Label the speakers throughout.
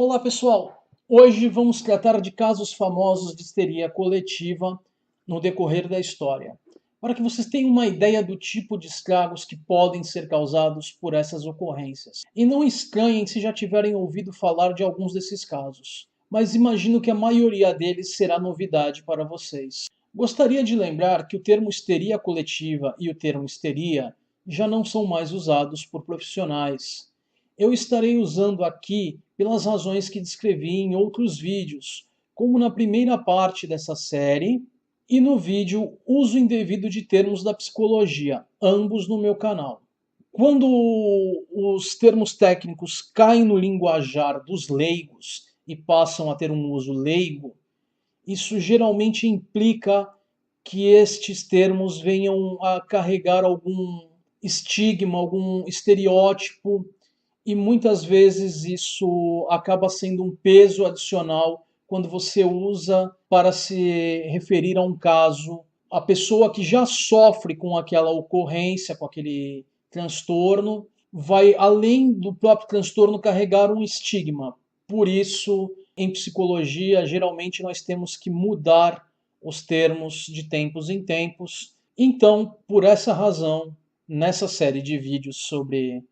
Speaker 1: Olá pessoal, hoje vamos tratar de casos famosos de histeria coletiva no decorrer da história, para que vocês tenham uma ideia do tipo de estragos que podem ser causados por essas ocorrências. E não estranhem se já tiverem ouvido falar de alguns desses casos, mas imagino que a maioria deles será novidade para vocês. Gostaria de lembrar que o termo histeria coletiva e o termo histeria já não são mais usados por profissionais. Eu estarei usando aqui pelas razões que descrevi em outros vídeos, como na primeira parte dessa série e no vídeo Uso Indevido de Termos da Psicologia, ambos no meu canal. Quando os termos técnicos caem no linguajar dos leigos e passam a ter um uso leigo, isso geralmente implica que estes termos venham a carregar algum estigma, algum estereótipo, e muitas vezes isso acaba sendo um peso adicional quando você usa para se referir a um caso. A pessoa que já sofre com aquela ocorrência, com aquele transtorno, vai, além do próprio transtorno, carregar um estigma. Por isso, em psicologia, geralmente nós temos que mudar os termos de tempos em tempos. Então, por essa razão, nessa série de vídeos sobre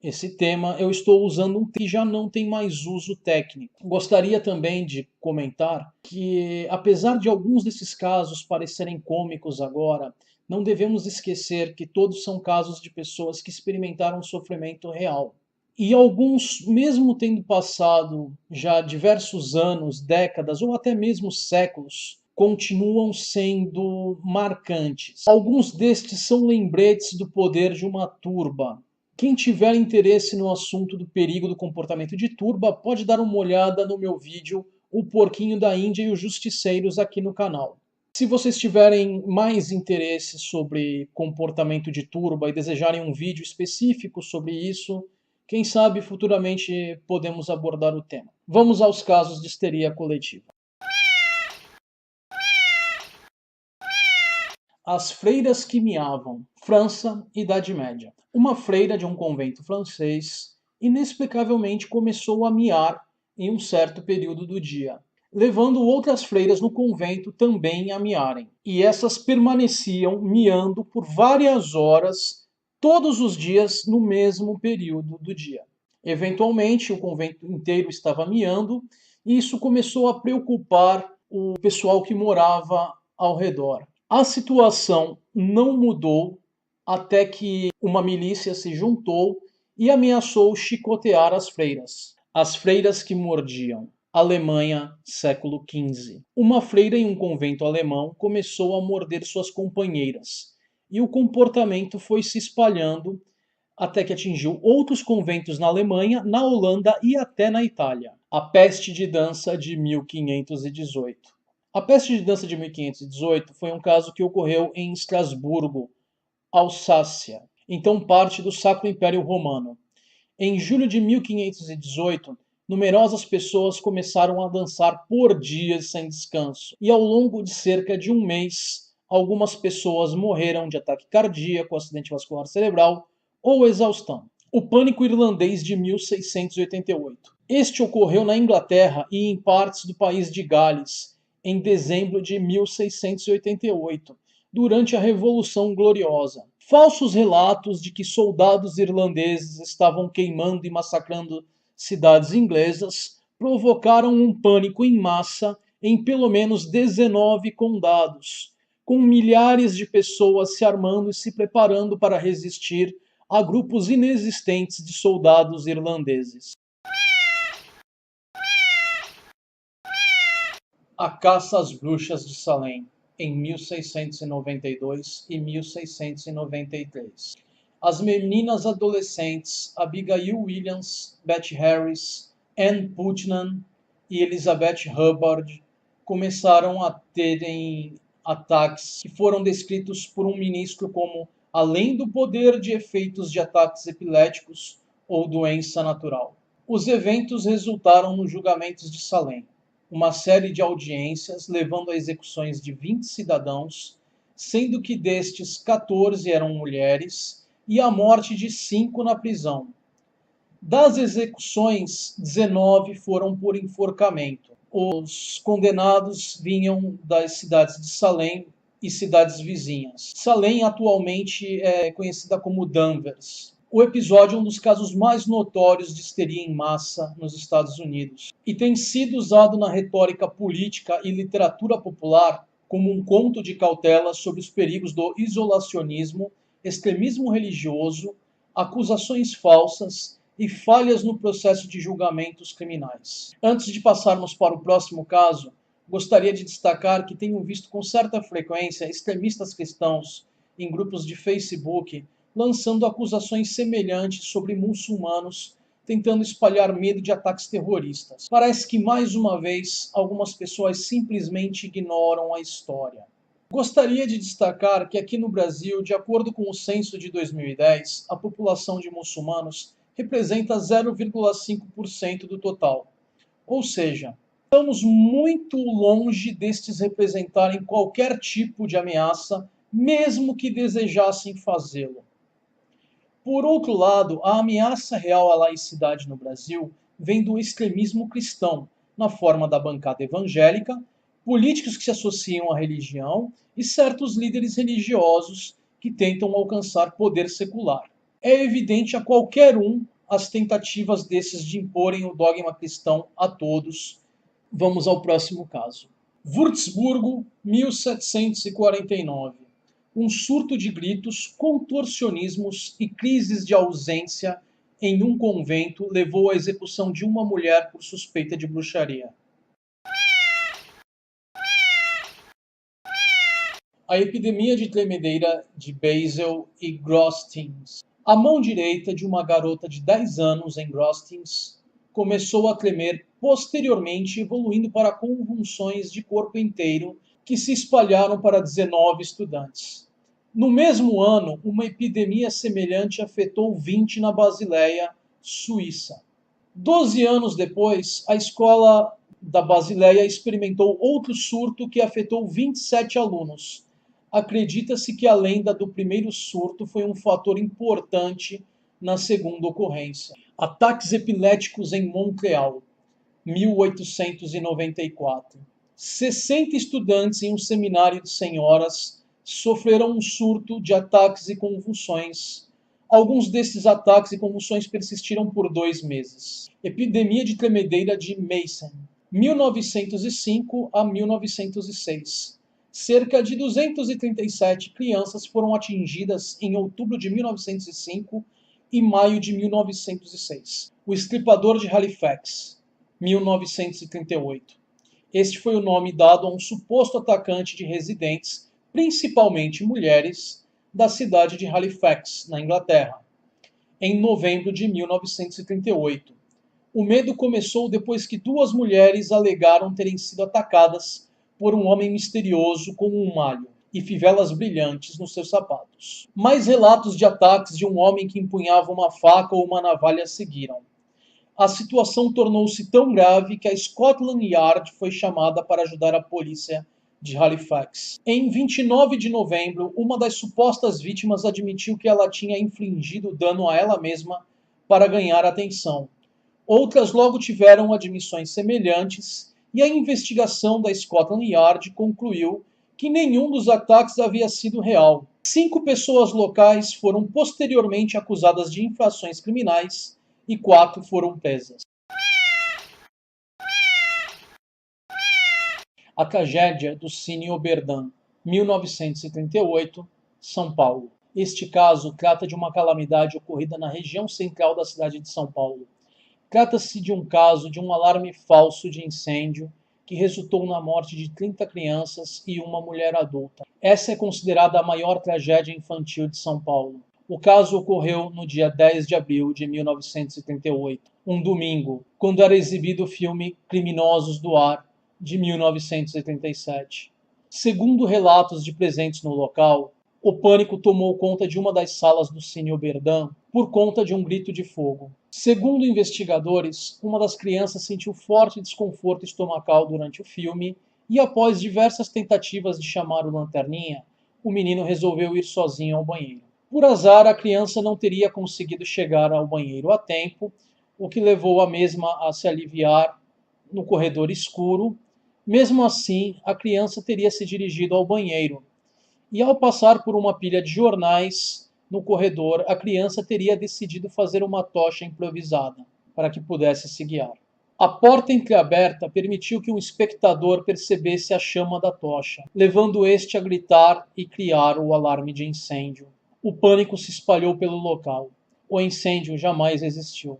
Speaker 1: esse tema, eu estou usando um que já não tem mais uso técnico. Gostaria também de comentar que, apesar de alguns desses casos parecerem cômicos agora, não devemos esquecer que todos são casos de pessoas que experimentaram sofrimento real. E alguns, mesmo tendo passado já diversos anos, décadas ou até mesmo séculos, continuam sendo marcantes. Alguns destes são lembretes do poder de uma turba. Quem tiver interesse no assunto do perigo do comportamento de turba, pode dar uma olhada no meu vídeo O Porquinho da Índia e os Justiceiros aqui no canal. Se vocês tiverem mais interesse sobre comportamento de turba e desejarem um vídeo específico sobre isso, quem sabe futuramente podemos abordar o tema. Vamos aos casos de histeria coletiva. As freiras que miavam, França, Idade Média. Uma freira de um convento francês inexplicavelmente começou a miar em um certo período do dia, levando outras freiras no convento também a miarem. E essas permaneciam miando por várias horas, todos os dias, no mesmo período do dia. Eventualmente, o convento inteiro estava miando, e isso começou a preocupar o pessoal que morava ao redor. A situação não mudou até que uma milícia se juntou e ameaçou chicotear as freiras. As freiras que mordiam. Alemanha, século XV. Uma freira em um convento alemão começou a morder suas companheiras, e o comportamento foi se espalhando até que atingiu outros conventos na Alemanha, na Holanda e até na Itália. A peste de dança de 1518. A peste de dança de 1518 foi um caso que ocorreu em Estrasburgo, Alsácia, então parte do Sacro Império Romano. Em julho de 1518, numerosas pessoas começaram a dançar por dias sem descanso, e ao longo de cerca de um mês, algumas pessoas morreram de ataque cardíaco, acidente vascular cerebral ou exaustão. O Pânico Irlandês de 1688. Este ocorreu na Inglaterra e em partes do país de Gales, em dezembro de 1688, durante a Revolução Gloriosa. Falsos relatos de que soldados irlandeses estavam queimando e massacrando cidades inglesas provocaram um pânico em massa em pelo menos 19 condados, com milhares de pessoas se armando e se preparando para resistir a grupos inexistentes de soldados irlandeses. A caça às bruxas de Salem, em 1692 e 1693. As meninas adolescentes Abigail Williams, Bette Harris, Anne Putnam e Elizabeth Hubbard começaram a terem ataques que foram descritos por um ministro como além do poder de efeitos de ataques epiléticos ou doença natural. Os eventos resultaram nos julgamentos de Salem, uma série de audiências levando a execuções de 20 cidadãos, sendo que destes 14 eram mulheres, e a morte de 5 na prisão. Das execuções, 19 foram por enforcamento. Os condenados vinham das cidades de Salem e cidades vizinhas. Salem atualmente é conhecida como Danvers. O episódio é um dos casos mais notórios de histeria em massa nos Estados Unidos e tem sido usado na retórica política e literatura popular como um conto de cautela sobre os perigos do isolacionismo, extremismo religioso, acusações falsas e falhas no processo de julgamentos criminais. Antes de passarmos para o próximo caso, gostaria de destacar que tenho visto com certa frequência extremistas cristãos em grupos de Facebook lançando acusações semelhantes sobre muçulmanos, tentando espalhar medo de ataques terroristas. Parece que, mais uma vez, algumas pessoas simplesmente ignoram a história. Gostaria de destacar que aqui no Brasil, de acordo com o censo de 2010, a população de muçulmanos representa 0,5% do total. Ou seja, estamos muito longe destes representarem qualquer tipo de ameaça, mesmo que desejassem fazê-lo. Por outro lado, a ameaça real à laicidade no Brasil vem do extremismo cristão, na forma da bancada evangélica, políticos que se associam à religião e certos líderes religiosos que tentam alcançar poder secular. É evidente a qualquer um as tentativas desses de imporem o dogma cristão a todos. Vamos ao próximo caso. Würzburgo, 1749. Um surto de gritos, contorcionismos e crises de ausência em um convento levou à execução de uma mulher por suspeita de bruxaria. A epidemia de tremedeira de Basel e Grostins. A mão direita de uma garota de 10 anos em Grostins começou a tremer, posteriormente evoluindo para convulsões de corpo inteiro que se espalharam para 19 estudantes. No mesmo ano, uma epidemia semelhante afetou 20 na Basileia, Suíça. 12 anos depois, a escola da Basileia experimentou outro surto que afetou 27 alunos. Acredita-se que a lenda do primeiro surto foi um fator importante na segunda ocorrência. Ataques epiléticos em Montreal, 1894. 60 estudantes em um seminário de senhoras sofreram um surto de ataques e convulsões. Alguns desses ataques e convulsões persistiram por 2 meses. Epidemia de tremedeira de Meissen, 1905 a 1906. Cerca de 237 crianças foram atingidas em outubro de 1905 e maio de 1906. O Estripador de Halifax, 1938. Este foi o nome dado a um suposto atacante de residentes, principalmente mulheres, da cidade de Halifax, na Inglaterra, em novembro de 1938. O medo começou depois que 2 mulheres alegaram terem sido atacadas por um homem misterioso com um malho e fivelas brilhantes nos seus sapatos. Mais relatos de ataques de um homem que empunhava uma faca ou uma navalha seguiram. A situação tornou-se tão grave que a Scotland Yard foi chamada para ajudar a polícia de Halifax. Em 29 de novembro, uma das supostas vítimas admitiu que ela tinha infligido dano a ela mesma para ganhar atenção. Outras logo tiveram admissões semelhantes e a investigação da Scotland Yard concluiu que nenhum dos ataques havia sido real. 5 pessoas locais foram posteriormente acusadas de infrações criminais e 4 foram presas. A tragédia do Cine Oberdan, 1938, São Paulo. Este caso trata de uma calamidade ocorrida na região central da cidade de São Paulo. Trata-se de um caso de um alarme falso de incêndio que resultou na morte de 30 crianças e uma mulher adulta. Essa é considerada a maior tragédia infantil de São Paulo. O caso ocorreu no dia 10 de abril de 1938, um domingo, quando era exibido o filme Criminosos do Ar, de 1987. Segundo relatos de presentes no local, o pânico tomou conta de uma das salas do Cine Oberdan por conta de um grito de fogo. Segundo investigadores, uma das crianças sentiu forte desconforto estomacal durante o filme e, após diversas tentativas de chamar o lanterninha, o menino resolveu ir sozinho ao banheiro. Por azar, a criança não teria conseguido chegar ao banheiro a tempo, o que levou a mesma a se aliviar no corredor escuro. Mesmo assim, a criança teria se dirigido ao banheiro, e ao passar por uma pilha de jornais no corredor, a criança teria decidido fazer uma tocha improvisada para que pudesse se guiar. A porta entreaberta permitiu que um espectador percebesse a chama da tocha, levando este a gritar e criar o alarme de incêndio. O pânico se espalhou pelo local. O incêndio jamais existiu,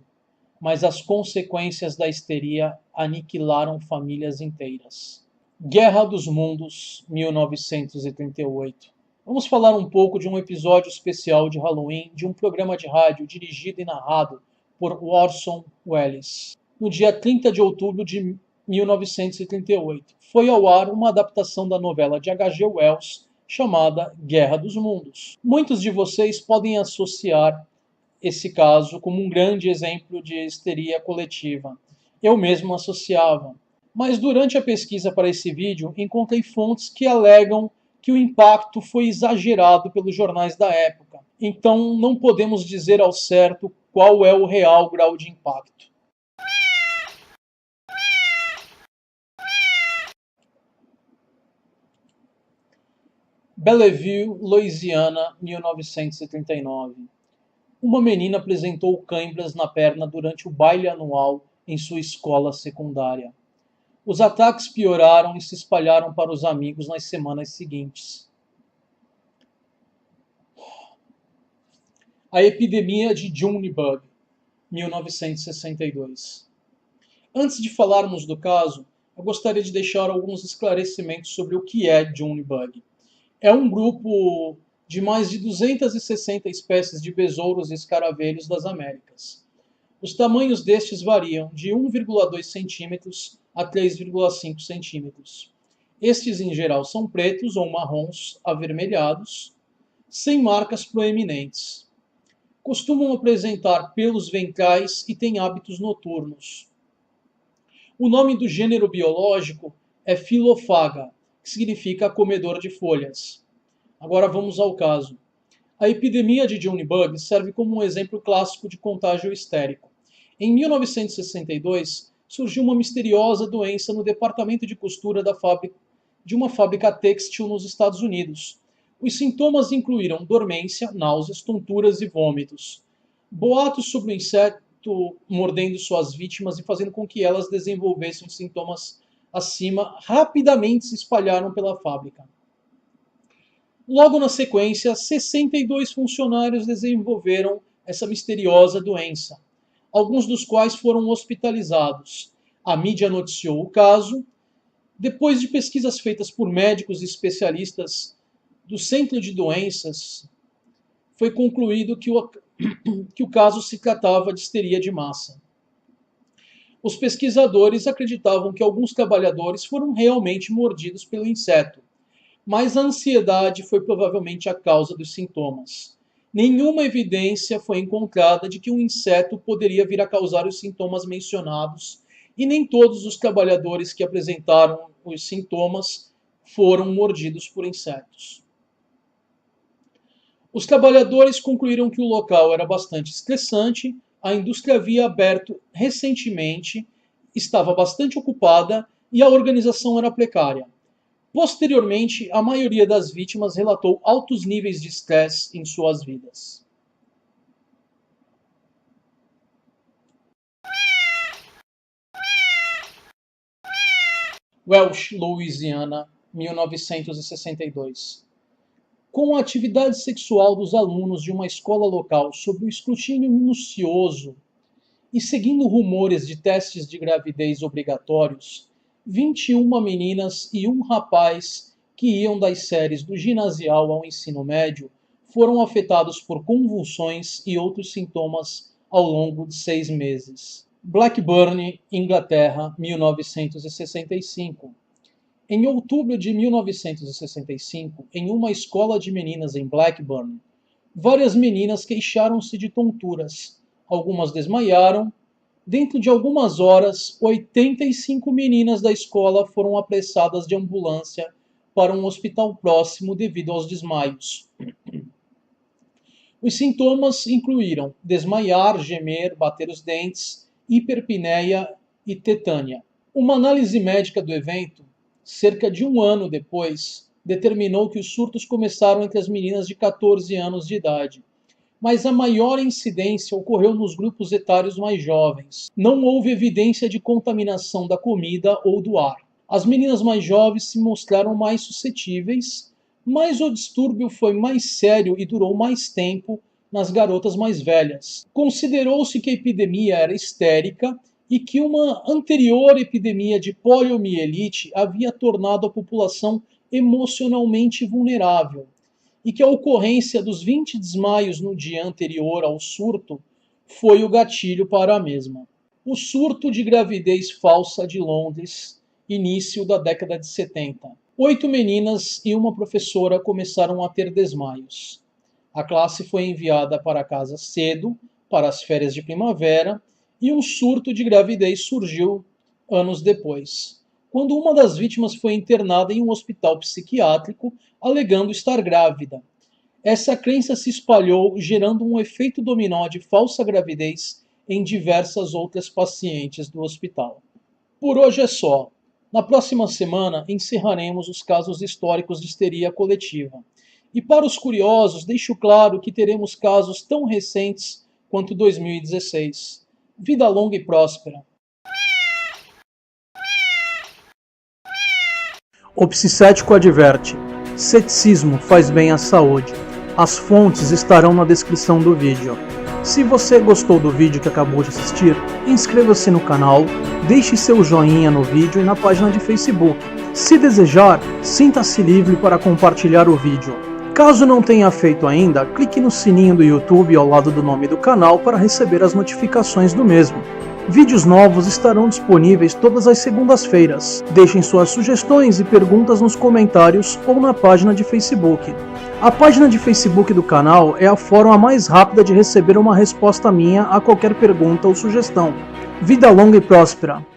Speaker 1: mas as consequências da histeria aniquilaram famílias inteiras. Guerra dos Mundos, 1938. Vamos falar um pouco de um episódio especial de Halloween de um programa de rádio dirigido e narrado por Orson Welles. No dia 30 de outubro de 1938, foi ao ar uma adaptação da novela de H.G. Wells chamada Guerra dos Mundos. Muitos de vocês podem associar esse caso como um grande exemplo de histeria coletiva. Eu mesmo associava. Mas durante a pesquisa para esse vídeo, encontrei fontes que alegam que o impacto foi exagerado pelos jornais da época. Então não podemos dizer ao certo qual é o real grau de impacto. Bellevue, Louisiana, 1939. Uma menina apresentou câimbras na perna durante o baile anual em sua escola secundária. Os ataques pioraram e se espalharam para os amigos nas semanas seguintes. A epidemia de Junebug, 1962. Antes de falarmos do caso, eu gostaria de deixar alguns esclarecimentos sobre o que é Junebug. É um grupo de mais de 260 espécies de besouros e escaravelhos das Américas. Os tamanhos destes variam de 1,2 centímetros a 3,5 centímetros. Estes, em geral, são pretos ou marrons avermelhados, sem marcas proeminentes. Costumam apresentar pelos ventrais e têm hábitos noturnos. O nome do gênero biológico é Philophaga, que significa comedor de folhas. Agora vamos ao caso. A epidemia de Junebug serve como um exemplo clássico de contágio histérico. Em 1962, surgiu uma misteriosa doença no departamento de costura de uma fábrica têxtil nos Estados Unidos. Os sintomas incluíram dormência, náuseas, tonturas e vômitos. Boatos sobre o inseto mordendo suas vítimas e fazendo com que elas desenvolvessem sintomas acima rapidamente se espalharam pela fábrica. Logo na sequência, 62 funcionários desenvolveram essa misteriosa doença, alguns dos quais foram hospitalizados. A mídia noticiou o caso. Depois de pesquisas feitas por médicos e especialistas do Centro de Doenças, foi concluído que o caso se tratava de histeria de massa. Os pesquisadores acreditavam que alguns trabalhadores foram realmente mordidos pelo inseto, mas a ansiedade foi provavelmente a causa dos sintomas. Nenhuma evidência foi encontrada de que um inseto poderia vir a causar os sintomas mencionados, e nem todos os trabalhadores que apresentaram os sintomas foram mordidos por insetos. Os trabalhadores concluíram que o local era bastante estressante, a indústria havia aberto recentemente, estava bastante ocupada e a organização era precária. Posteriormente, a maioria das vítimas relatou altos níveis de estresse em suas vidas. Welch, Louisiana, 1962. Com a atividade sexual dos alunos de uma escola local sob o escrutínio minucioso e seguindo rumores de testes de gravidez obrigatórios, 21 meninas e um rapaz que iam das séries do ginasial ao ensino médio foram afetados por convulsões e outros sintomas ao longo de 6 meses. Blackburn, Inglaterra, 1965. Em outubro de 1965, em uma escola de meninas em Blackburn, várias meninas queixaram-se de tonturas. Algumas desmaiaram. Dentro de algumas horas, 85 meninas da escola foram apressadas de ambulância para um hospital próximo devido aos desmaios. Os sintomas incluíram desmaiar, gemer, bater os dentes hiperpneia e tetânia. Uma análise médica do evento, cerca de um ano depois, determinou que os surtos começaram entre as meninas de 14 anos de idade, mas a maior incidência ocorreu nos grupos etários mais jovens. Não houve evidência de contaminação da comida ou do ar. As meninas mais jovens se mostraram mais suscetíveis, mas o distúrbio foi mais sério e durou mais tempo nas garotas mais velhas. Considerou-se que a epidemia era histérica e que uma anterior epidemia de poliomielite havia tornado a população emocionalmente vulnerável, e que a ocorrência dos 20 desmaios no dia anterior ao surto foi o gatilho para a mesma. O surto de gravidez falsa de Londres, início da década de 70. 8 meninas e uma professora começaram a ter desmaios. A classe foi enviada para casa cedo, para as férias de primavera, e um surto de gravidez surgiu anos depois, quando uma das vítimas foi internada em um hospital psiquiátrico, alegando estar grávida. Essa crença se espalhou, gerando um efeito dominó de falsa gravidez em diversas outras pacientes do hospital. Por hoje é só. Na próxima semana, encerraremos os casos históricos de histeria coletiva. E para os curiosos, deixo claro que teremos casos tão recentes quanto 2016. Vida longa e próspera. O Psicético adverte: ceticismo faz bem à saúde. As fontes estarão na descrição do vídeo. Se você gostou do vídeo que acabou de assistir, inscreva-se no canal, deixe seu joinha no vídeo e na página de Facebook. Se desejar, sinta-se livre para compartilhar o vídeo. Caso não tenha feito ainda, clique no sininho do YouTube ao lado do nome do canal para receber as notificações do mesmo. Vídeos novos estarão disponíveis todas as segundas-feiras. Deixem suas sugestões e perguntas nos comentários ou na página de Facebook. A página de Facebook do canal é a forma mais rápida de receber uma resposta minha a qualquer pergunta ou sugestão. Vida longa e próspera!